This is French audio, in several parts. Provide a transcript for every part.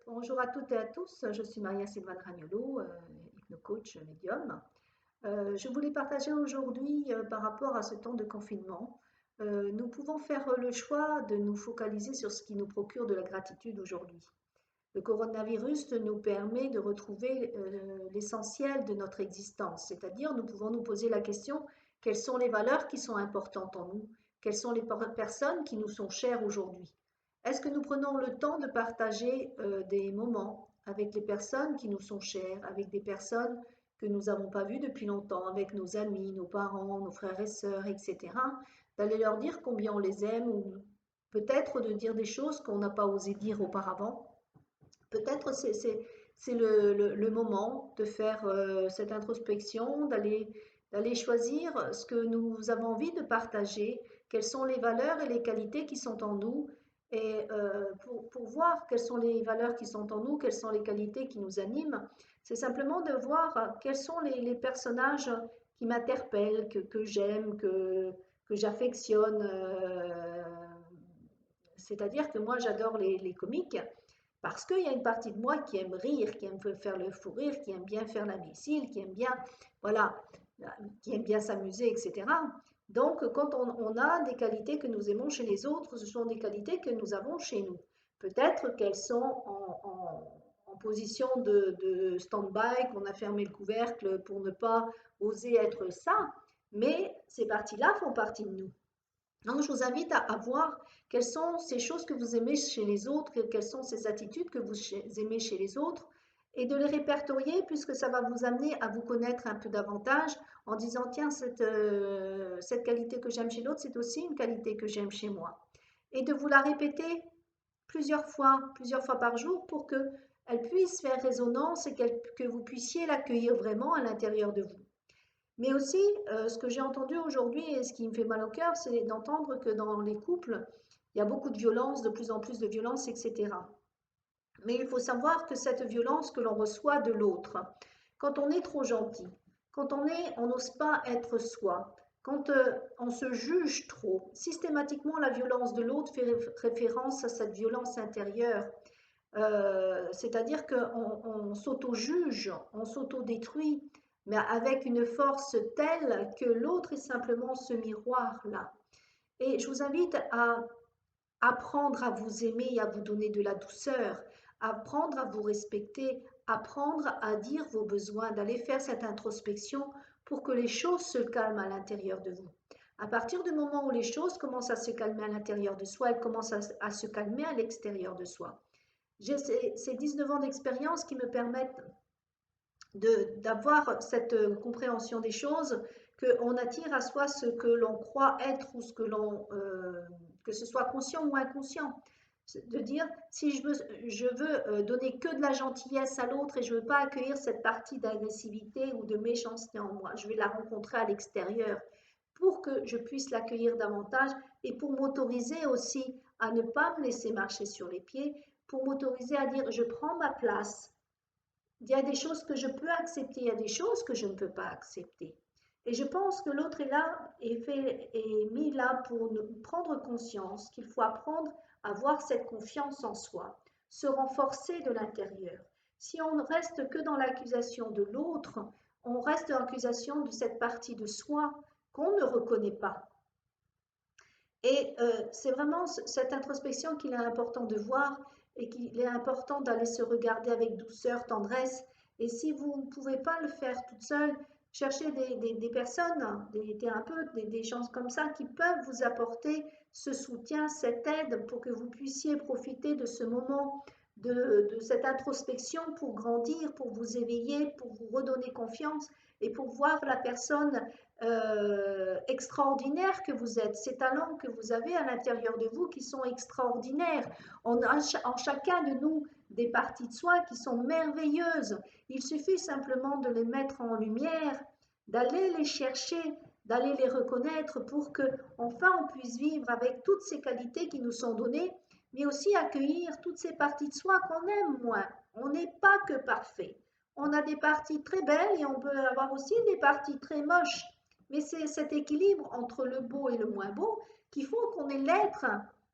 Bonjour à toutes et à tous, je suis Maria Sylvane Ragnolo, hypnocoach médium. Je voulais partager aujourd'hui par rapport à ce temps de confinement. Nous pouvons faire le choix de nous focaliser sur ce qui nous procure de la gratitude aujourd'hui. Le coronavirus nous permet de retrouver l'essentiel de notre existence, c'est-à-dire nous pouvons nous poser la question, quelles sont les valeurs qui sont importantes en nous? Quelles sont les personnes qui nous sont chères aujourd'hui? Est-ce que nous prenons le temps de partager des moments avec les personnes qui nous sont chères, avec des personnes que nous n'avons pas vues depuis longtemps, avec nos amis, nos parents, nos frères et sœurs, etc., d'aller leur dire combien on les aime ou peut-être de dire des choses qu'on n'a pas osé dire auparavant. Peut-être c'est le moment de faire cette introspection, d'aller choisir ce que nous avons envie de partager, quelles sont les valeurs et les qualités qui sont en nous, et pour voir quelles sont les valeurs qui sont en nous, quelles sont les qualités qui nous animent, c'est simplement de voir quels sont les personnages qui m'interpellent, que j'aime, que j'affectionne. C'est-à-dire que moi j'adore les comiques, parce qu'il y a une partie de moi qui aime rire, qui aime faire le fou rire, qui aime bien faire l'imbécile, qui aime bien, voilà, qui aime bien s'amuser, etc. Donc, quand on a des qualités que nous aimons chez les autres, ce sont des qualités que nous avons chez nous. Peut-être qu'elles sont en position de stand-by, qu'on a fermé le couvercle pour ne pas oser être ça, mais ces parties-là font partie de nous. Donc, je vous invite à voir quelles sont ces choses que vous aimez chez les autres, quelles sont ces attitudes que vous aimez chez les autres, et de les répertorier puisque ça va vous amener à vous connaître un peu davantage en disant, tiens, cette qualité que j'aime chez l'autre, c'est aussi une qualité que j'aime chez moi. Et de vous la répéter plusieurs fois par jour pour qu'elle puisse faire résonance et que vous puissiez l'accueillir vraiment à l'intérieur de vous. Mais aussi, ce que j'ai entendu aujourd'hui et ce qui me fait mal au cœur, c'est d'entendre que dans les couples, il y a beaucoup de violence, de plus en plus de violence, etc. Mais il faut savoir que cette violence que l'on reçoit de l'autre, quand on est trop gentil, quand on n'ose pas être soi, quand on se juge trop, systématiquement la violence de l'autre fait référence à cette violence intérieure. C'est-à-dire qu'on s'auto-juge, on s'auto-détruit, mais avec une force telle que l'autre est simplement ce miroir-là. Et je vous invite à apprendre à vous aimer et à vous donner de la douceur, apprendre à vous respecter, apprendre à dire vos besoins, d'aller faire cette introspection pour que les choses se calment à l'intérieur de vous. À partir du moment où les choses commencent à se calmer à l'intérieur de soi, elles commencent à se calmer à l'extérieur de soi. J'ai ces 19 ans d'expérience qui me permettent d'avoir cette compréhension des choses, qu'on attire à soi ce que l'on croit être ou que ce soit conscient ou inconscient. De dire, si je veux donner que de la gentillesse à l'autre et je ne veux pas accueillir cette partie d'agressivité ou de méchanceté en moi, je vais la rencontrer à l'extérieur pour que je puisse l'accueillir davantage et pour m'autoriser aussi à ne pas me laisser marcher sur les pieds, pour m'autoriser à dire, je prends ma place. Il y a des choses que je peux accepter, il y a des choses que je ne peux pas accepter. Et je pense que l'autre est là, est mis là pour nous prendre conscience qu'il faut apprendre à avoir cette confiance en soi, se renforcer de l'intérieur. Si on ne reste que dans l'accusation de l'autre, on reste dans l'accusation de cette partie de soi qu'on ne reconnaît pas. Et c'est vraiment cette introspection qu'il est important de voir et qu'il est important d'aller se regarder avec douceur, tendresse. Et si vous ne pouvez pas le faire toute seule, cherchez des personnes, des thérapeutes, des gens comme ça qui peuvent vous apporter ce soutien, cette aide pour que vous puissiez profiter de ce moment, de cette introspection pour grandir, pour vous éveiller, pour vous redonner confiance et pour voir la personne extraordinaire que vous êtes, ces talents que vous avez à l'intérieur de vous qui sont extraordinaires. On a en chacun de nous des parties de soi qui sont merveilleuses. Il suffit simplement de les mettre en lumière, d'aller les chercher, d'aller les reconnaître pour que enfin on puisse vivre avec toutes ces qualités qui nous sont données, mais aussi accueillir toutes ces parties de soi qu'on aime moins. On n'est pas que parfait. On a des parties très belles et on peut avoir aussi des parties très moches. Mais c'est cet équilibre entre le beau et le moins beau qui font qu'on est l'être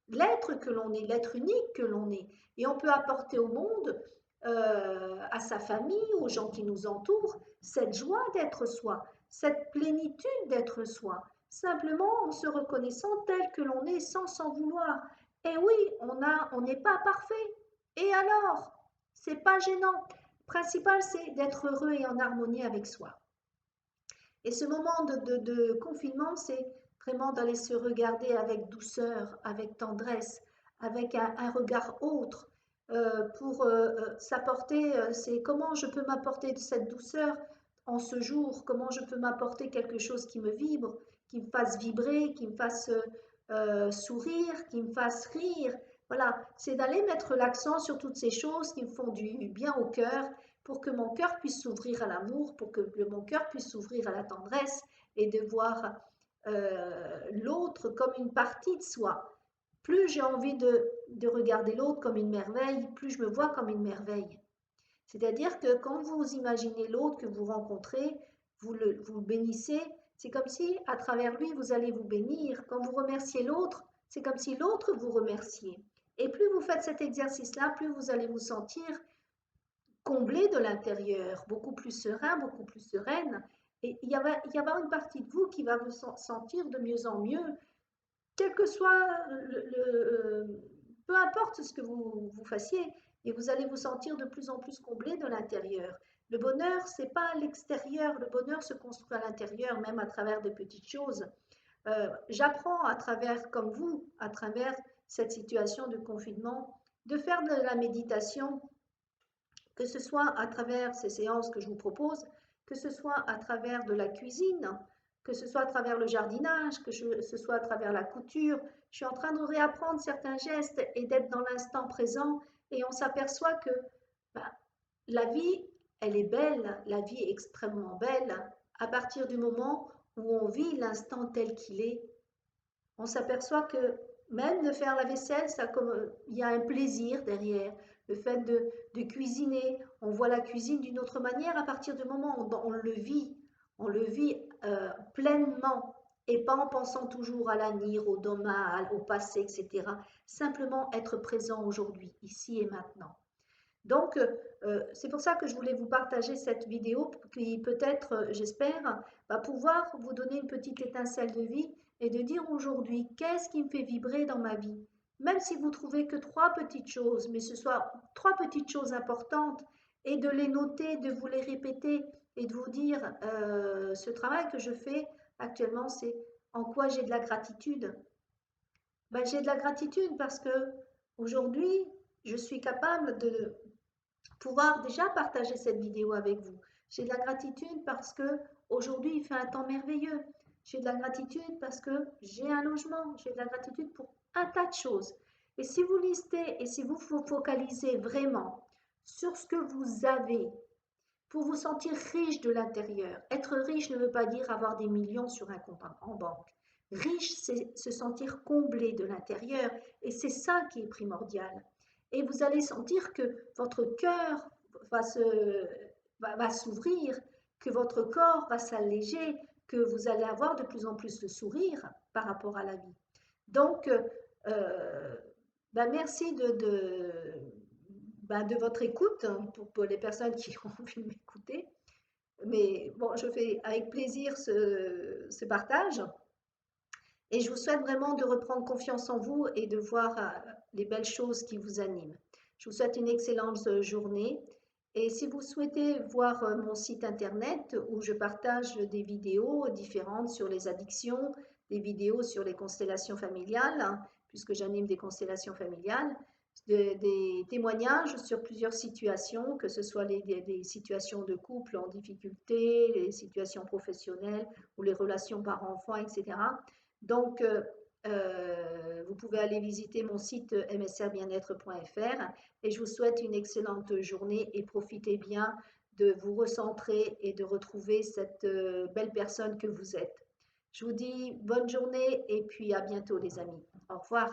l'être que l'on est, l'être unique que l'on est. Et on peut apporter au monde, à sa famille, aux gens qui nous entourent, cette joie d'être soi, cette plénitude d'être soi, simplement en se reconnaissant tel que l'on est sans s'en vouloir. Et oui, on n'est pas parfait. Et alors, c'est pas gênant. Le principal, c'est d'être heureux et en harmonie avec soi. Et ce moment de confinement, c'est vraiment d'aller se regarder avec douceur, avec tendresse, avec un regard autre, pour s'apporter, c'est comment je peux m'apporter de cette douceur en ce jour, comment je peux m'apporter quelque chose qui me vibre, qui me fasse vibrer, qui me fasse sourire, qui me fasse rire. Voilà, c'est d'aller mettre l'accent sur toutes ces choses qui me font du bien au cœur pour que mon cœur puisse s'ouvrir à l'amour, pour que mon cœur puisse s'ouvrir à la tendresse et de voir l'autre comme une partie de soi. Plus j'ai envie de regarder l'autre comme une merveille, plus je me vois comme une merveille. C'est-à-dire que quand vous imaginez l'autre que vous rencontrez, vous le bénissez, c'est comme si à travers lui, vous allez vous bénir. Quand vous remerciez l'autre, c'est comme si l'autre vous remerciait. Et plus vous faites cet exercice-là, plus vous allez vous sentir comblé de l'intérieur, beaucoup plus serein, beaucoup plus sereine. Et il y avoir une partie de vous qui va vous sentir de mieux en mieux, quel que soit peu importe ce que vous fassiez, et vous allez vous sentir de plus en plus comblé de l'intérieur. Le bonheur, c'est pas à l'extérieur, le bonheur se construit à l'intérieur, même à travers des petites choses. J'apprends à travers, comme vous, à travers cette situation de confinement, de faire de la méditation, que ce soit à travers ces séances que je vous propose, que ce soit à travers de la cuisine, que ce soit à travers le jardinage, ce soit à travers la couture. Je suis en train de réapprendre certains gestes et d'être dans l'instant présent et on s'aperçoit que ben, la vie, elle est belle, la vie est extrêmement belle à partir du moment où on vit l'instant tel qu'il est. On s'aperçoit que même de faire la vaisselle, ça comme il y a un plaisir derrière. Le fait de cuisiner, on voit la cuisine d'une autre manière à partir du moment où on le vit pleinement et pas en pensant toujours à l'avenir, au demain, au passé, etc. Simplement être présent aujourd'hui, ici et maintenant. Donc, c'est pour ça que je voulais vous partager cette vidéo qui peut-être, j'espère, va pouvoir vous donner une petite étincelle de vie et de dire aujourd'hui, qu'est-ce qui me fait vibrer dans ma vie? Même si vous trouvez que trois petites choses, mais ce soit trois petites choses importantes, et de les noter, de vous les répéter et de vous dire, ce travail que je fais actuellement, c'est en quoi j'ai de la gratitude. Ben, j'ai de la gratitude parce que aujourd'hui, je suis capable de pouvoir déjà partager cette vidéo avec vous. J'ai de la gratitude parce que aujourd'hui il fait un temps merveilleux. J'ai de la gratitude parce que j'ai un logement. J'ai de la gratitude pour un tas de choses. Et si vous listez et si vous vous focalisez vraiment sur ce que vous avez pour vous sentir riche de l'intérieur, être riche ne veut pas dire avoir des millions sur un compte en banque. Riche, c'est se sentir comblé de l'intérieur et c'est ça qui est primordial. Et vous allez sentir que votre cœur va va s'ouvrir, que votre corps va s'alléger, que vous allez avoir de plus en plus le sourire par rapport à la vie. Donc, ben merci ben de votre écoute pour les personnes qui ont envie de m'écouter. Mais bon, je fais avec plaisir ce partage. Et je vous souhaite vraiment de reprendre confiance en vous et de voir les belles choses qui vous animent. Je vous souhaite une excellente journée. Et si vous souhaitez voir mon site internet où je partage des vidéos différentes sur les addictions, des vidéos sur les constellations familiales, hein, puisque j'anime des constellations familiales, des témoignages sur plusieurs situations, que ce soit des situations de couple en difficulté, les situations professionnelles ou les relations parents-enfants, etc. Donc, vous pouvez aller visiter mon site msrbienêtre.fr et je vous souhaite une excellente journée et profitez bien de vous recentrer et de retrouver cette belle personne que vous êtes. Je vous dis bonne journée et puis à bientôt les amis. Au revoir.